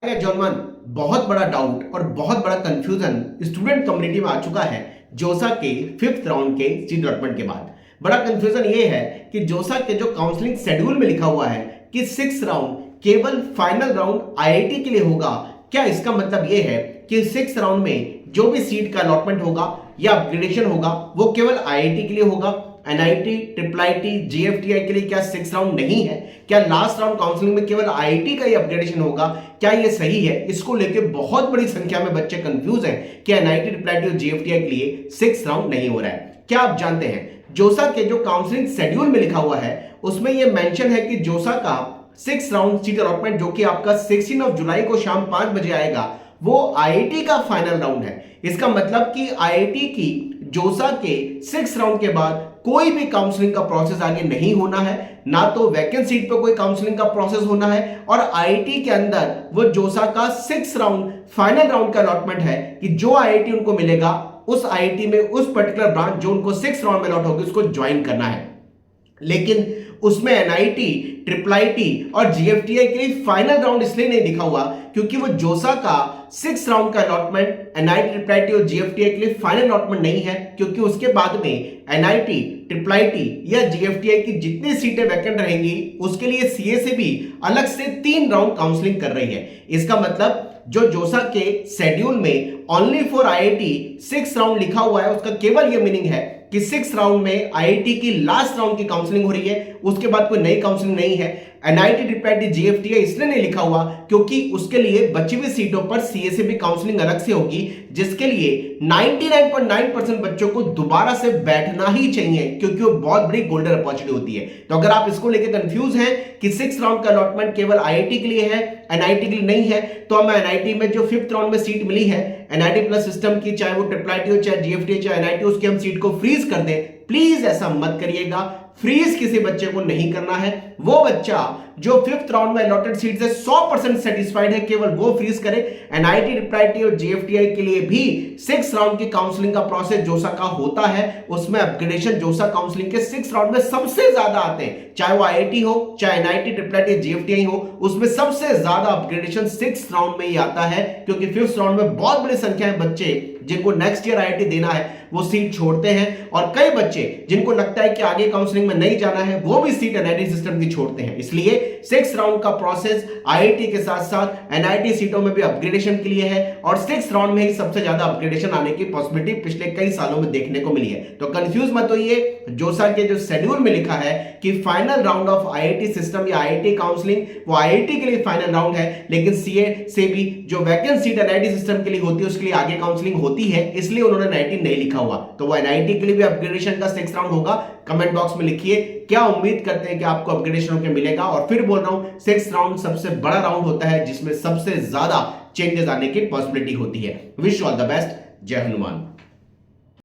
जॉनमान बहुत बड़ा डाउट और बहुत बड़ा कंफ्यूजन स्टूडेंट कम्युनिटी में आ चुका है जोसा के 5th राउंड के सीट अलॉटमेंट के बाद। बड़ा कंफ्यूजन ये है कि जोसा के जो काउंसलिंग शेड्यूल में लिखा हुआ है कि 6th राउंड केवल फाइनल राउंड आईआईटी के लिए होगा। क्या इसका मतलब ये है कि 6th राउंड में जो भी सीट का अलॉटमेंट होगा या अपग्रेडेशन होगा वो केवल आईआईटी के लिए होगा, एनआईटी, ट्रिपल आईटी, जीएफटीआई के लिए क्या 6th राउंड नहीं है? क्या लास्ट राउंड काउंसलिंग में केवल आईआईटी का ही अपग्रेडेशन होगा? क्या ये सही है? इसको लेकर बहुत बड़ी संख्या में बच्चे कंफ्यूज हैं कि एनआईटी, ट्रिपल आईटी और जीएफटीआई के लिए 6th राउंड नहीं हो रहा है। क्या आप जानते हैं जोसा के जो काउंसलिंग शेड्यूल में लिखा हुआ है उसमें यह मेंशन है कि जोसा का 6th राउंड सीट अलॉटमेंट जो कि आपका 16 जुलाई को शाम 5 बजे आएगा वो आईआईटी का फाइनल राउंड है। इसका मतलब कि आईआईटी की जोसा के 6th राउंड के बाद कोई भी काउंसलिंग का प्रोसेस आगे नहीं होना है, ना तो वैकेंट सीट पे कोई काउंसलिंग का प्रोसेस होना है और आईआईटी के अंदर वो जोसा का 6th राउंड फाइनल राउंड का अलॉटमेंट है कि जो आईआईटी उनको मिलेगा उस आईआईटी में उस पर्टिकुलर ब्रांच जो उनको 6th राउंड में अलॉट होगी उसको ज्वाइन करना है। लेकिन उसमें एनआईटी, ट्रिपल आईटी और जीएफटीआई के लिए फाइनल राउंड इसलिए नहीं लिखा हुआ क्योंकि वो जोसा का 6th राउंड का अलॉटमेंट एनआईटी, ट्रिपल आईटी और जीएफटीआई के लिए फाइनल अलॉटमेंट नहीं है, क्योंकि उसके बाद में एनआईटी, ट्रिपल आईटी या जीएफटीआई की जितनी सीटें वैकेंट रहेंगी उसके लिए सीए से भी अलग से 3 राउंड काउंसलिंग कर रही है। इसका मतलब जो जोसा के शेड्यूल में only for IIT 6th round लिखा हुआ है उसका केवल यह मीनिंग है कि 6th राउंड में आईआईटी की लास्ट राउंड की काउंसलिंग हो रही है, उसके बाद कोई नई काउंसलिंग नहीं है। एनआईटी, ट्रिपल आईटी, जीएफटीआई इसलिए नहीं लिखा हुआ क्योंकि उसके लिए बची हुई सीटों पर सीए से भी काउंसलिंग अलग से होगी, जिसके लिए 99.9% बच्चों को दोबारा से बैठना ही चाहिए क्योंकि वो बहुत बड़ी गोल्डन अपॉर्चुनिटी होती है। तो अगर आप इसको लेकर कंफ्यूज हैं कि 6th राउंड का अलॉटमेंट केवल आईआईटी के लिए है, एनआईटी के लिए नहीं है, तो हमें एनआईटी में जो 5th राउंड में सीट मिली है एनआईटी प्लस सिस्टम की, चाहे वो ट्रिपल आईटी हो, चाहे जीएफटी, चाहे एनआईटी, उसकी हम सीट को फ्रीज कर दें। प्लीज ऐसा मत करिएगा, फ्रीज किसी बच्चे को नहीं करना है। वो बच्चा जो 5th राउंड में अलॉटेड सीट से 100% सेटिस्फाइड है केवल वो फ्रीज करे। एनआईटी, ट्रिपल आईटी और जीएफटीआई के लिए भी 6th राउंड की काउंसलिंग का प्रोसेस जोसा का होता है, उसमें अपग्रेडेशन जोसा काउंसलिंग के 6th राउंड में सबसे ज्यादा आते हैं, चाहे वो आईआईटी हो, चाहे एनआईटी, ट्रिपल आईटी, जीएफटीआई हो, उसमें सबसे ज्यादा अपग्रेडेशन 6th राउंड में ही आता है क्योंकि 5th राउंड में बहुत बड़ी संख्या में बच्चे जिनको नेक्स्ट ईयर आईआईटी देना है वो सीट छोड़ते हैं और कई बच्चे जिनको लगता है कि आगे काउंसलिंग में नहीं जाना है वो भी सीट एनआईटी सिस्टम की छोड़ते हैं। इसलिए 6th राउंड का प्रोसेस आईआईटी के साथ साथ एनआईटी सीटों में भी अपग्रेडेशन के लिए है और 6th राउंड में ही सबसे ज्यादा अपग्रेडेशन आने की पॉसिबिलिटी पिछले कई सालों में देखने को मिली है। तो कंफ्यूज मत होइए, जोसा के जो शेड्यूल में लिखा है कि final round of IIT system या आईआईटी काउंसलिंग वो आईआईटी के लिए फाइनल राउंड है, लेकिन सीए से भी जो वैकेंट सीट एनआईटी सिस्टम के लिए होती है उसके लिए आगे काउंसलिंग होती है, इसलिए उन्होंने एनआईटी नहीं लिखा हुआ। तो वो एनआईटी के लिए भी अपग्रेडेशन का 6th राउंड होगा। कमेंट बॉक्स में लिखिए क्या उम्मीद करते हैं कि आपको अपग्रेडेशन होकर मिलेगा। और फिर बोल रहा हूं 6th राउंड सबसे बड़ा राउंड होता है जिसमें सबसे ज्यादा चेंजेस आने की पॉसिबिलिटी होती है। Wish all the best. जय हनुमान।